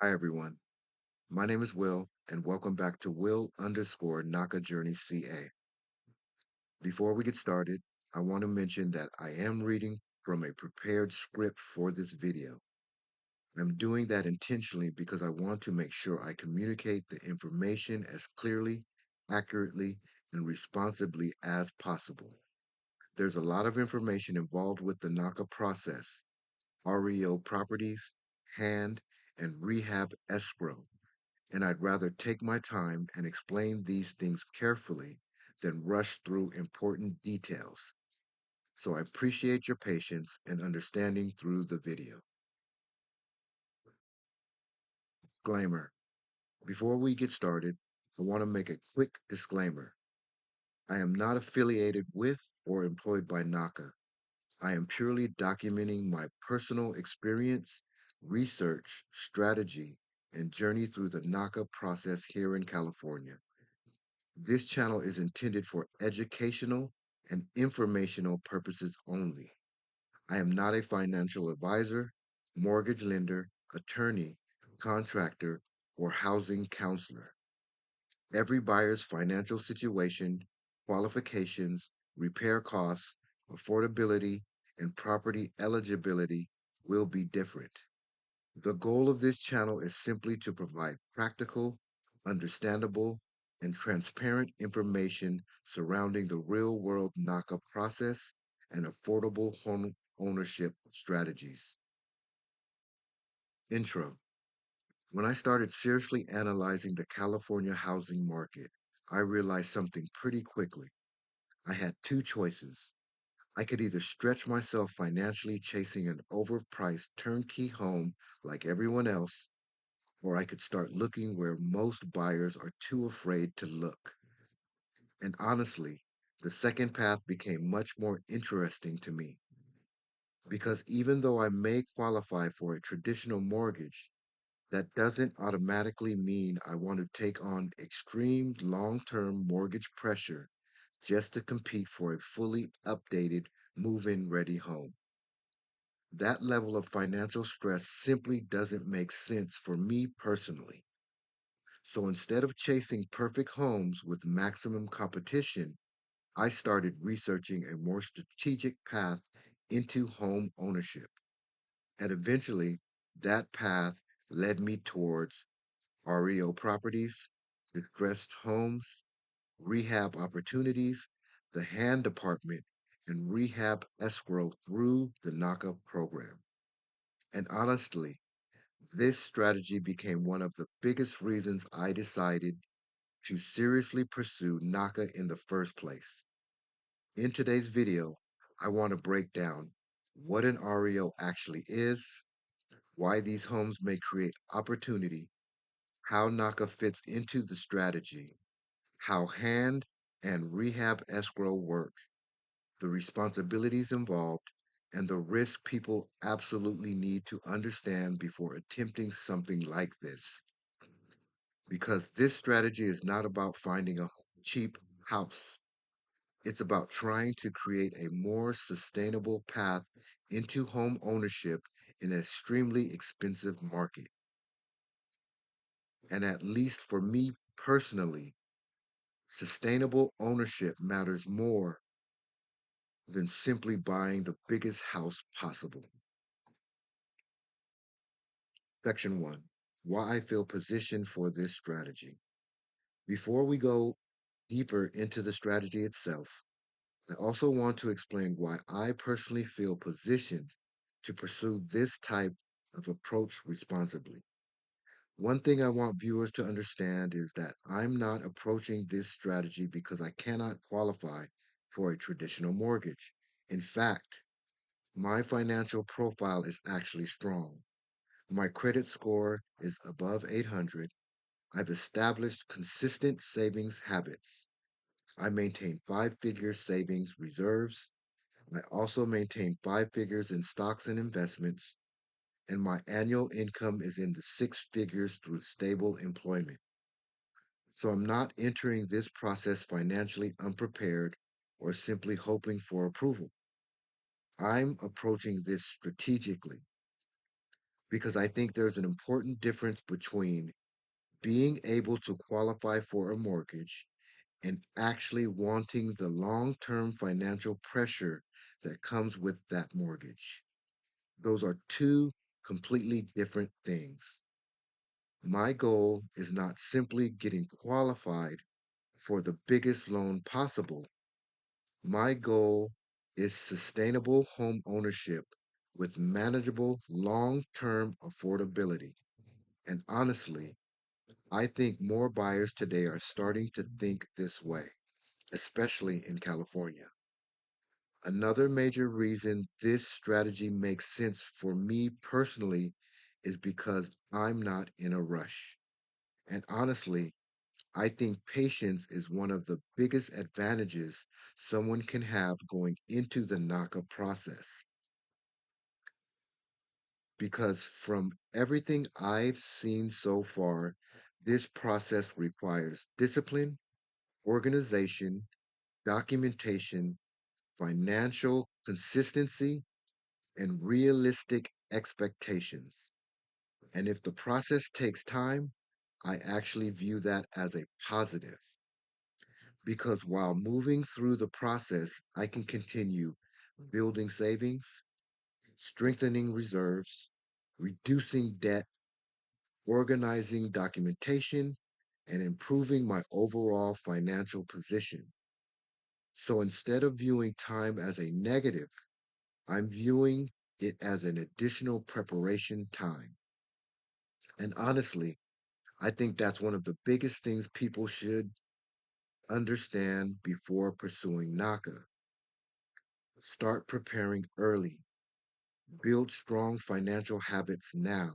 Hi, everyone. My name is Will, and welcome back to Will_NACA Journey CA. Before we get started, I want to mention that I am reading from a prepared script for this video. I'm doing that intentionally because I want to make sure I communicate the information as clearly, accurately, and responsibly as possible. There's a lot of information involved with the NACA process, REO properties, hand, and rehab escrow, and I'd rather take my time and explain these things carefully than rush through important details. So I appreciate your patience and understanding through the video. Disclaimer. Before we get started, I want to make a quick disclaimer. I am not affiliated with or employed by NACA. I am purely documenting my personal experience, research, strategy, and journey through the NACA process here in California. This channel is intended for educational and informational purposes only. I am not a financial advisor, mortgage lender, attorney, contractor, or housing counselor. Every buyer's financial situation, qualifications, repair costs, affordability, and property eligibility will be different. The goal of this channel is simply to provide practical, understandable, and transparent information surrounding the real world NACA process and affordable home ownership strategies. Intro. When I started seriously analyzing the California housing market, I realized something pretty quickly. I had two choices. I could either stretch myself financially chasing an overpriced turnkey home like everyone else, or I could start looking where most buyers are too afraid to look. And honestly, the second path became much more interesting to me because even though I may qualify for a traditional mortgage, that doesn't automatically mean I want to take on extreme long term mortgage pressure just to compete for a fully updated move in ready home. That level of financial stress simply doesn't make sense for me personally. So instead of chasing perfect homes with maximum competition, I started researching a more strategic path into home ownership. And eventually, that path led me towards REO properties, distressed homes, rehab opportunities, the hand department, and rehab escrow through the NACA program. And honestly, this strategy became one of the biggest reasons I decided to seriously pursue NACA in the first place. In today's video, I want to break down what an REO actually is, why these homes may create opportunity, how NACA fits into the strategy, how hand and rehab escrow work, the responsibilities involved, and the risk people absolutely need to understand before attempting something like this. Because this strategy is not about finding a cheap house. It's about trying to create a more sustainable path into home ownership in an extremely expensive market. And at least for me personally, sustainable ownership matters more than simply buying the biggest house possible. Section 1. Why I feel positioned for this strategy. Before we go deeper into the strategy itself, I also want to explain why I personally feel positioned to pursue this type of approach responsibly. One thing I want viewers to understand is that I'm not approaching this strategy because I cannot qualify for a traditional mortgage. In fact, my financial profile is actually strong. My credit score is above 800. I've established consistent savings habits. I maintain five-figure savings reserves. I also maintain five figures in stocks and investments, and my annual income is in the six figures through stable employment. So I'm not entering this process financially unprepared or simply hoping for approval. I'm approaching this strategically. because I think there's an important difference between being able to qualify for a mortgage and actually wanting the long term financial pressure that comes with that mortgage. Those are two completely different things. My goal is not simply getting qualified for the biggest loan possible. My goal is sustainable home ownership with manageable long term affordability. And honestly, I think more buyers today are starting to think this way, especially in California. Another major reason this strategy makes sense for me personally is because I'm not in a rush. And honestly, I think patience is one of the biggest advantages someone can have going into the NACA process. Because from everything I've seen so far, this process requires discipline, organization, documentation, financial consistency, and realistic expectations. And if the process takes time, I actually view that as a positive because while moving through the process, I can continue building savings, strengthening reserves, reducing debt, organizing documentation, and improving my overall financial position. So instead of viewing time as a negative, I'm viewing it as an additional preparation time. And honestly, I think that's one of the biggest things people should understand before pursuing NACA. Start preparing early. Build strong financial habits now.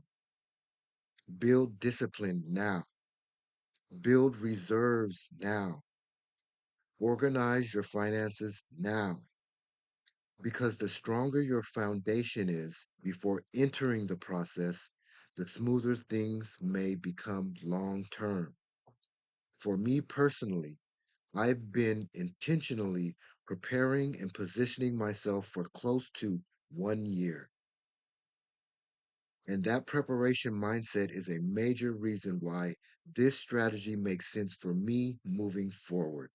Build discipline now. Build reserves now. Organize your finances now. Because the stronger your foundation is before entering the process, the smoother things may become long term. For me personally, I've been intentionally preparing and positioning myself for close to 1 year. And that preparation mindset is a major reason why this strategy makes sense for me moving forward.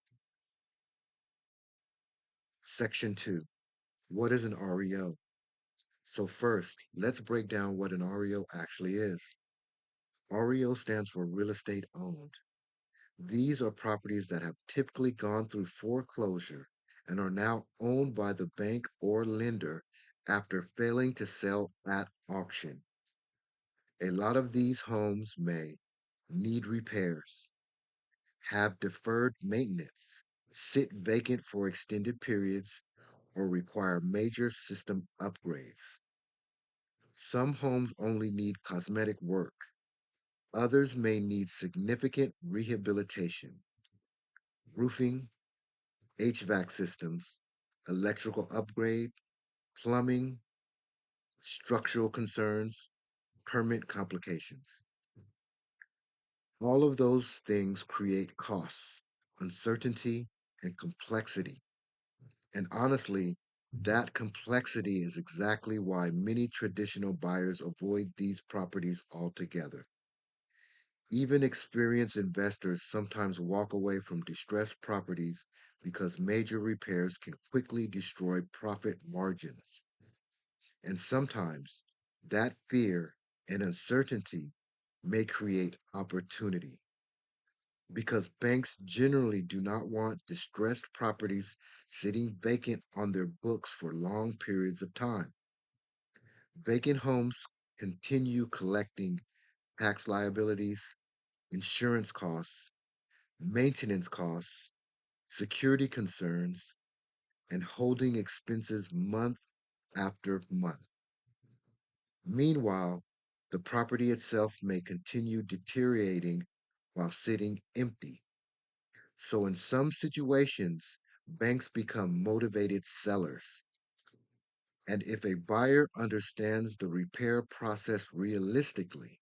Section 2. What is an REO? So, first, let's break down what an REO actually is. REO stands for real estate owned. These are properties that have typically gone through foreclosure and are now owned by the bank or lender after failing to sell at auction. A lot of these homes may need repairs, have deferred maintenance, sit vacant for extended periods, or require major system upgrades. Some homes only need cosmetic work. Others may need significant rehabilitation, roofing, HVAC systems, electrical upgrade, plumbing, structural concerns, permit complications. All of those things create costs, uncertainty, and complexity. And honestly, that complexity is exactly why many traditional buyers avoid these properties altogether. Even experienced investors sometimes walk away from distressed properties because major repairs can quickly destroy profit margins. And sometimes that fear and uncertainty may create opportunity because banks generally do not want distressed properties sitting vacant on their books for long periods of time. Vacant homes continue collecting tax liabilities, insurance costs, maintenance costs, security concerns, and holding expenses month after month. Meanwhile, the property itself may continue deteriorating while sitting empty. So, in some situations, banks become motivated sellers. And if a buyer understands the repair process realistically,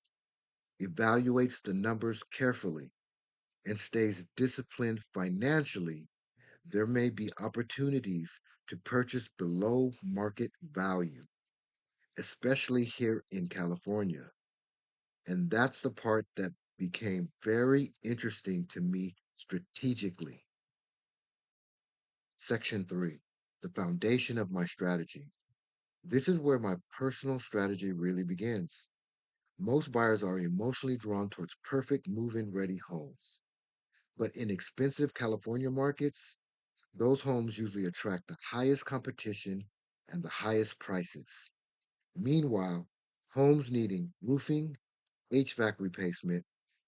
evaluates the numbers carefully, and stays disciplined financially, there may be opportunities to purchase below market value. especially here in California. And that's the part that became very interesting to me strategically. Section 3, the foundation of my strategy. This is where my personal strategy really begins. Most buyers are emotionally drawn towards perfect move in ready homes. But in expensive California markets, those homes usually attract the highest competition and the highest prices. Meanwhile, homes needing roofing, HVAC replacement,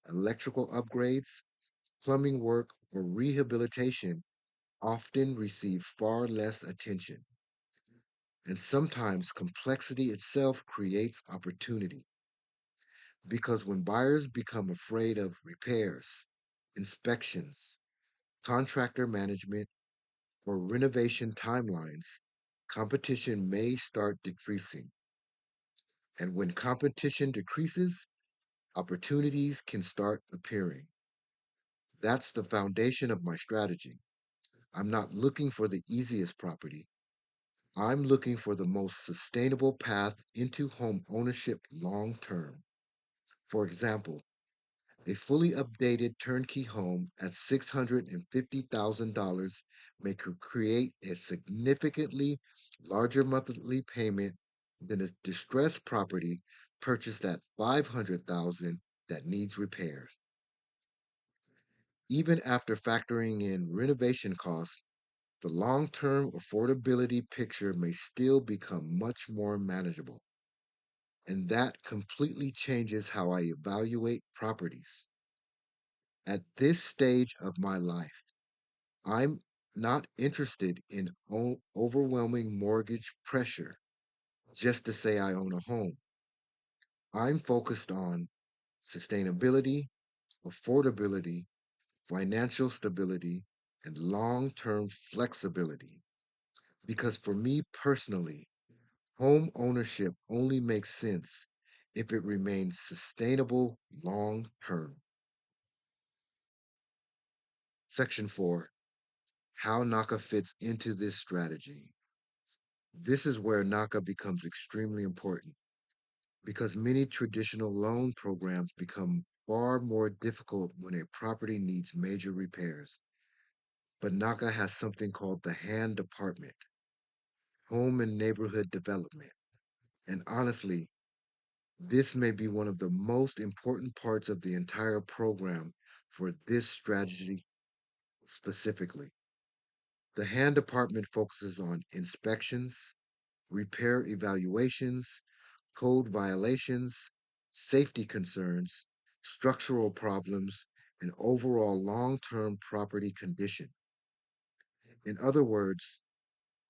electrical upgrades, plumbing work, or rehabilitation often receive far less attention. And sometimes complexity itself creates opportunity. Because when buyers become afraid of repairs, inspections, contractor management, or renovation timelines, competition may start decreasing. And when competition decreases, opportunities can start appearing. That's the foundation of my strategy. I'm not looking for the easiest property. I'm looking for the most sustainable path into home ownership long term. For example, a fully updated turnkey home at $650,000 may create a significantly larger monthly payment than a distressed property purchased at $500,000 that needs repairs. Even after factoring in renovation costs, the long-term affordability picture may still become much more manageable. And that completely changes how I evaluate properties. At this stage of my life, I'm not interested in overwhelming mortgage pressure just to say I own a home. I'm focused on sustainability, affordability, financial stability, and long term flexibility. Because for me personally, home ownership only makes sense if it remains sustainable long term. Section 4, how NACA fits into this strategy. This is where NACA becomes extremely important because many traditional loan programs become far more difficult when a property needs major repairs. But NACA has something called the HAND department, Home and Neighborhood Development. And honestly, this may be one of the most important parts of the entire program for this strategy specifically. The HAND department focuses on inspections, repair evaluations, code violations, safety concerns, structural problems, and overall long term property condition. In other words,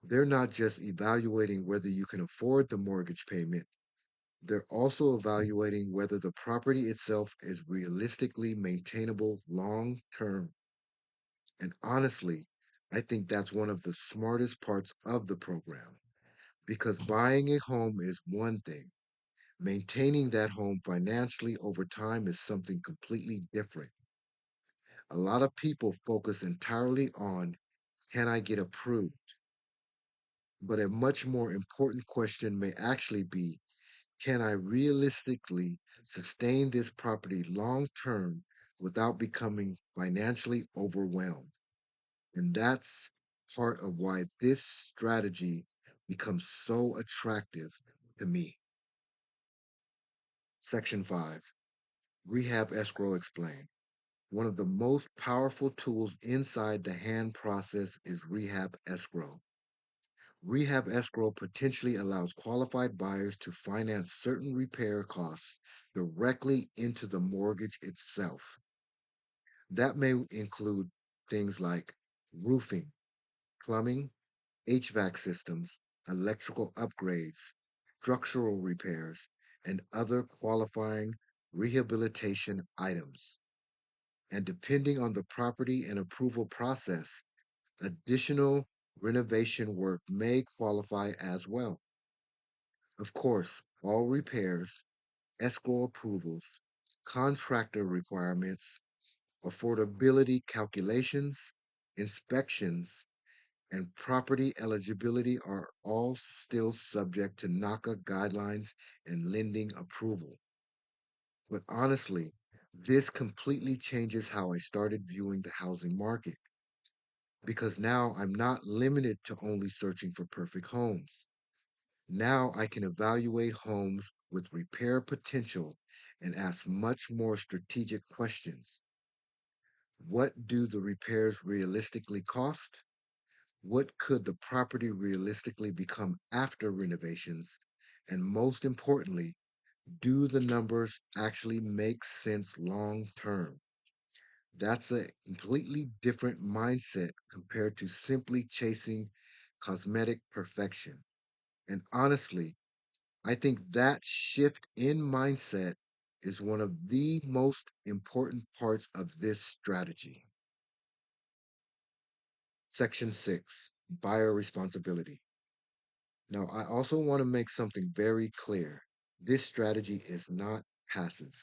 they're not just evaluating whether you can afford the mortgage payment, they're also evaluating whether the property itself is realistically maintainable long term. And honestly, I think that's one of the smartest parts of the program because buying a home is one thing. Maintaining that home financially over time is something completely different. A lot of people focus entirely on can I get approved? But a much more important question may actually be can I realistically sustain this property long term without becoming financially overwhelmed? And that's part of why this strategy becomes so attractive to me. Section 5, Rehab Escrow Explained. One of the most powerful tools inside the hand process is Rehab Escrow. Rehab Escrow potentially allows qualified buyers to finance certain repair costs directly into the mortgage itself. That may include things like roofing, plumbing, HVAC systems, electrical upgrades, structural repairs, and other qualifying rehabilitation items. And depending on the property and approval process, additional renovation work may qualify as well. Of course, all repairs, escrow approvals, contractor requirements, affordability calculations, inspections, and property eligibility are all still subject to NACA guidelines and lending approval. But honestly, this completely changes how I started viewing the housing market because now I'm not limited to only searching for perfect homes. Now I can evaluate homes with repair potential and ask much more strategic questions. What do the repairs realistically cost? What could the property realistically become after renovations? And most importantly, do the numbers actually make sense long term? That's a completely different mindset compared to simply chasing cosmetic perfection. And honestly, I think that shift in mindset is one of the most important parts of this strategy. Section 6, Buyer Responsibility. Now, I also want to make something very clear. This strategy is not passive.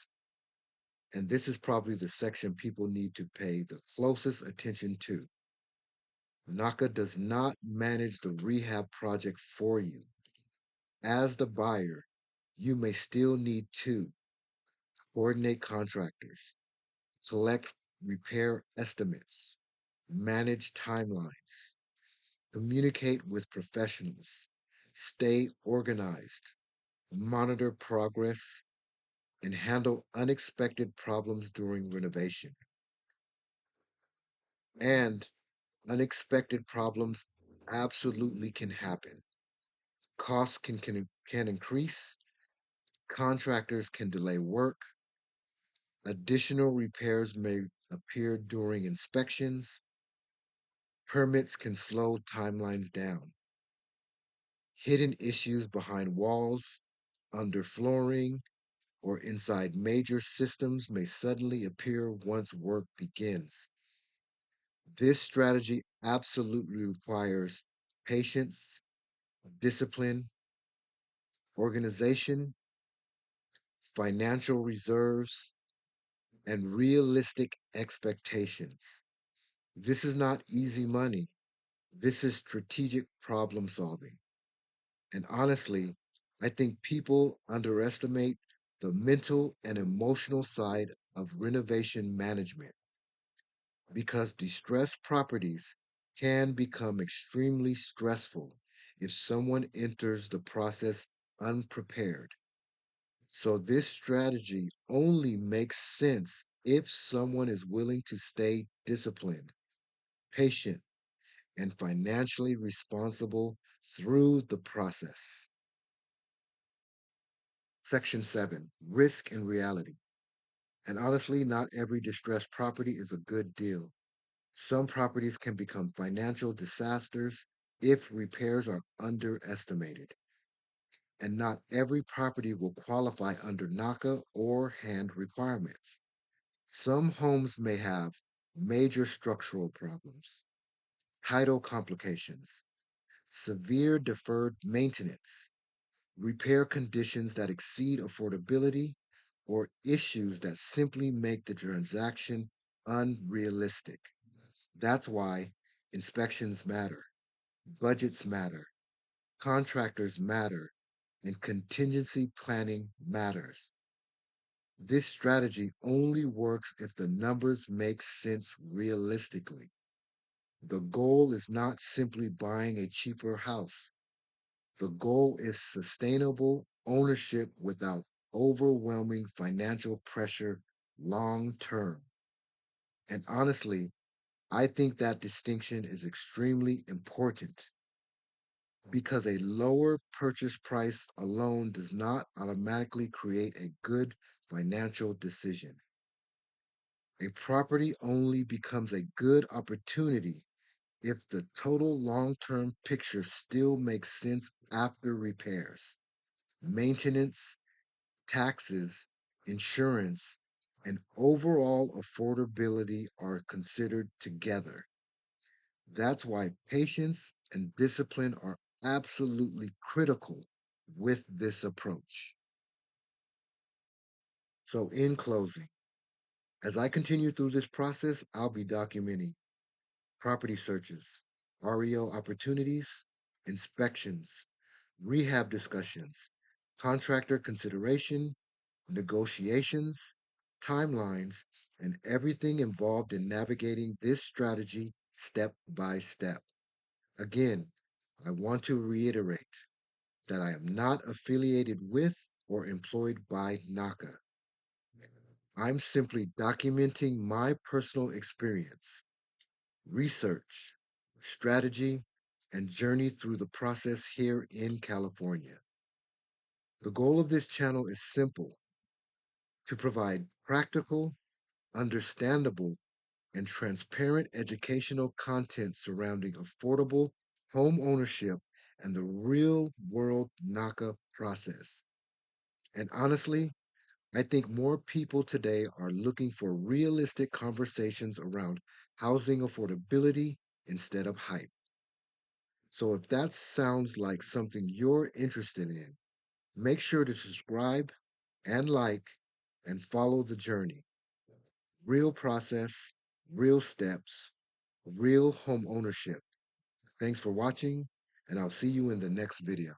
And this is probably the section people need to pay the closest attention to. NACA does not manage the rehab project for you. As the buyer, you may still need to coordinate contractors, collect repair estimates, manage timelines, communicate with professionals, stay organized, monitor progress, and handle unexpected problems during renovation. And unexpected problems absolutely can happen. Costs can increase, contractors can delay work, additional repairs may appear during inspections, permits can slow timelines down. Hidden issues behind walls, under flooring, or inside major systems may suddenly appear once work begins. This strategy absolutely requires patience, discipline, organization, financial reserves, and realistic expectations. This is not easy money. This is strategic problem solving. And honestly, I think people underestimate the mental and emotional side of renovation management because distressed properties can become extremely stressful if someone enters the process unprepared. So, this strategy only makes sense if someone is willing to stay disciplined, patient, and financially responsible through the process. Section 7, Risk and Reality. And honestly, not every distressed property is a good deal. Some properties can become financial disasters if repairs are underestimated. And not every property will qualify under NACA or hand requirements. Some homes may have major structural problems, title complications, severe deferred maintenance, repair conditions that exceed affordability, or issues that simply make the transaction unrealistic. That's why inspections matter, budgets matter, contractors matter, and contingency planning matters. This strategy only works if the numbers make sense realistically. The goal is not simply buying a cheaper house. The goal is sustainable ownership without overwhelming financial pressure long term. And honestly, I think that distinction is extremely important because a lower purchase price alone does not automatically create a good financial decision. A property only becomes a good opportunity if the total long term picture still makes sense after repairs, maintenance, taxes, insurance, and overall affordability are considered together. That's why patience and discipline are absolutely critical with this approach. So, in closing, as I continue through this process, I'll be documenting property searches, REO opportunities, inspections, rehab discussions, contractor consideration, negotiations, timelines, and everything involved in navigating this strategy step by step. Again, I want to reiterate that I am not affiliated with or employed by NACA. I'm simply documenting my personal experience, research, strategy, and journey through the process here in California. The goal of this channel is simple: to provide practical, understandable, and transparent educational content surrounding affordable home ownership and the real world NACA process. And honestly, I think more people today are looking for realistic conversations around housing affordability instead of hype. So if that sounds like something you're interested in, make sure to subscribe and like and follow the journey. Real process, real steps, real home ownership. Thanks for watching, and I'll see you in the next video.